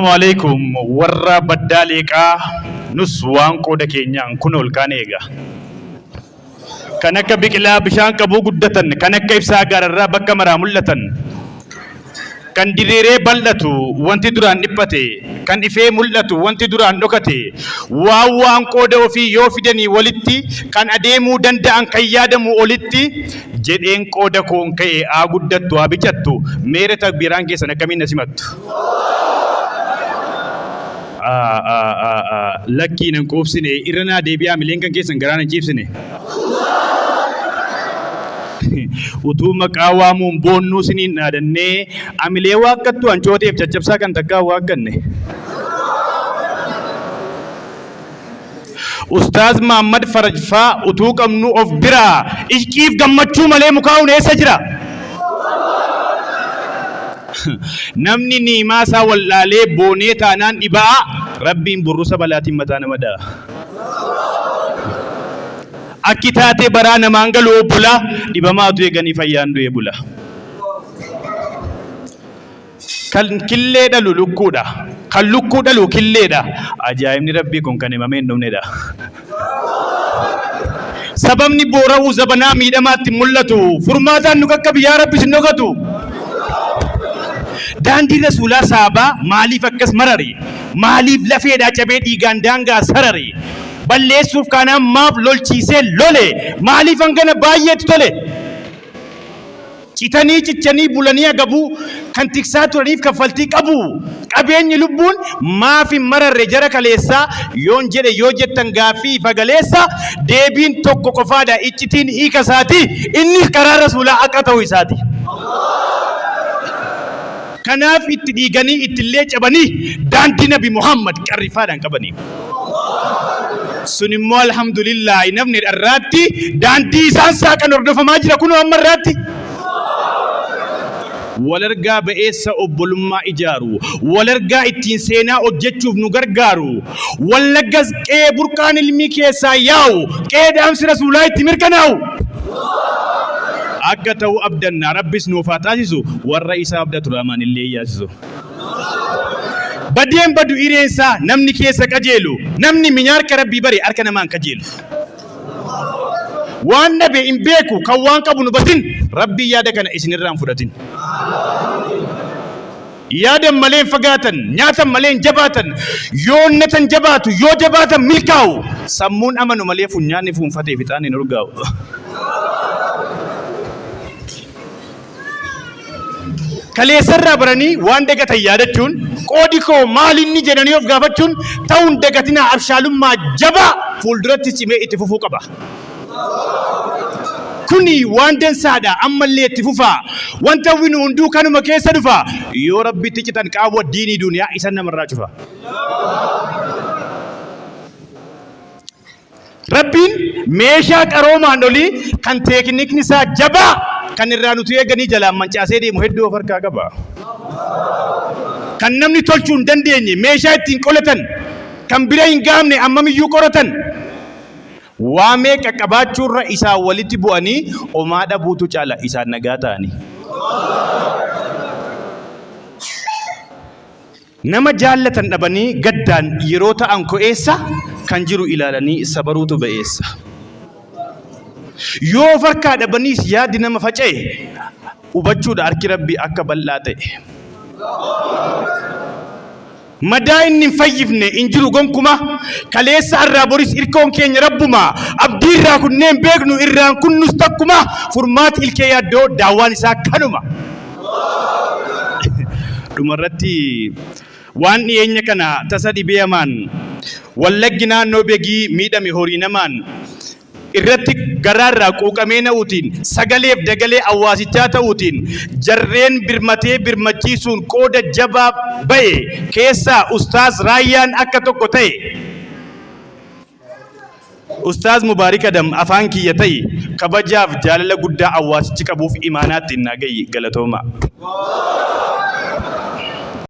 Assalamualaikum warra baddaaleeqaa nus waan qooda keenyaan kun ol kaan eega. Kan akka biqilaa bishaan qabuu guddatan, kan akka ibsaa gaararraa bakka maraa mul'atan, kan diriiree bal'atu wanti duraan dhiphate, kan ifee mul'atu wanti duraan dhokate, waan qooda ofii yoo fidanii walitti, kan adeemuu danda'an kan yaadamu olitti jedheen qooda koon ka'e haa guddattu haa bicattu meera takbiiraan keessan akkamiin na simattu. Lakkii nan quubsine irra naa deebi'aa mileen kan keessan garaa nan ciibsine. Utuu maqaa waamuun boonnuu siniin dhaadannee amilee waaqqattu hancooteef caccabsaa kan takkaa waaqanne. Ustaaz Muhammad Farajfaa utuu qabnu of biraa ishqiif gammachuu malee mukaa'uun eessa jira? Namni niimaa isaa wallaalee boonee taanaan dhibaa rabbiin burrusa balaatiin mataa nama dha'a. Akki taatee baraa namaan galuu bula dhibamaatu eeganii fayyaan du'ee bula. Kan killee dhalu lukkuudha. Kan lukkuu dhalu killeedha. Ajaa'ibni rabbii kun kan himamee hin dhumnedha. Sababni boora'uu zabanaa miidhamaatti mul'atu furmaataan nu qaqqabi yaa rabbi sin dhokatu. Daandii rasuulaa saabaa maaliif akkas marari? Maaliif lafeedhaa cabee dhiigaan daangaa sarari? Balleessuuf kanaan maaf lolchiisee lole? Maaliif hangana baay'eetu tole? Citanii cichanii bulanii agabuu kan tiksaa turaniif kaffaltii qabu. Qabeenyi lubbuun maaf hin mararre jara kaleessaa yoon jedhe yoo jettan gaaffii fagaleessa deebiin tokko qofaadha iccitiin hiika isaati inni karaa rasuulaa akka ta'u isaati. Kanaaf itti dhiiganii ittillee cabanii daandii Nabi Muhammad qarrifaadhaan qabanii. Sun immoo alhamdulillah namni irraatti daandii isaan saaqan hordofamaa jira kunoo amma irraatti. Walargaa ba'eessa obbolummaa ijaaru, walargaa ittiin seenaa hojjechuuf nu gargaaru, wallaggas qee burqaan ilmii keessaa yaa'u, qee dhaamsi rasuulaa itti mirkanaa'u. Akka ta'u abdanna rabbis nuuf haa taasisu warra isaa abdatu raamaan illee yaasisu. Badeen badu ireensaa namni keessa qajeelu namni minyaarka rabbii bare harka namaan qajeelu. Waan dhabe hin beeku kan waan qabu nu batin rabbii yaada kana isinirraan fudhatin. Yaadan malee fagaatan nyaatan malee jabaatan yoo natan jabaatu yoo jabaatan milkaa'u sammuun amanu malee funyaanni fuunfatee fixaan hin urgaa'u. Kaleessarraa baranii waan dagatan yaadachuun qoodi koo maalinni jedhanii of gaafachuun ta'uun dagatinaa abshaalummaa jabaa fuulduratti cimee itti fufuu qaba. Kuni waan dansaadha ammallee itti fufaa wanta winu hunduu kanuma keessa dhufa yoo rabbitti citan qaawwa diinii duniyaa isan namarraa cufa. Rabbiin meeshaa qaroomaan olii kan teeknikni isaa jabaa kan irraa nuti eeganii jalaan mancaasee deemu hedduu of harkaa qaba. Kan namni tolchuu hin dandeenye meeshaa ittiin qolatan kan bira hin gaamne ammamiyyuu qoratan. Waamee qaqqabaachuurra isaa walitti bu'anii homaa dhabuutu caala isaan nagaa ta'anii. Nama jaallatan dhabanii gaddaan yeroo ta'an ko'eessa kan jiru ilaalanii sabaruutu ba'eessa. Yoo of harkaa dhabaniis yaadi nama faca'e hubachuudha harki rabbii akka bal'aa ta'e. Madaa inni hin fayyifne hin jiru gonkuma kaleessa irraa boris irkoon keenya rabbuma abdii irraa kunneen beeknu irraan kunnus takkuma furmaati ilkee yaaddoo daawwaan isaa kanuma. Dhumarratti waan dhiyeenya kana tasa dhibee hamaan wallaggi naannoo beegii miidhame horii namaan irratti garaarraa quuqamee na'uutiin sagaleef dagalee awwaasichaa ta'uutiin jarreen birmatee birmachiisuun qooda jabaa ba'e keessaa ustaaz Raayyaan akka tokko ta'e. Ustaaz Mubaarik Adam afaan kiyya ta'e kabajaaf jaalala guddaa awwaasichi qabuuf imaanaatti hin naagayi galatooma.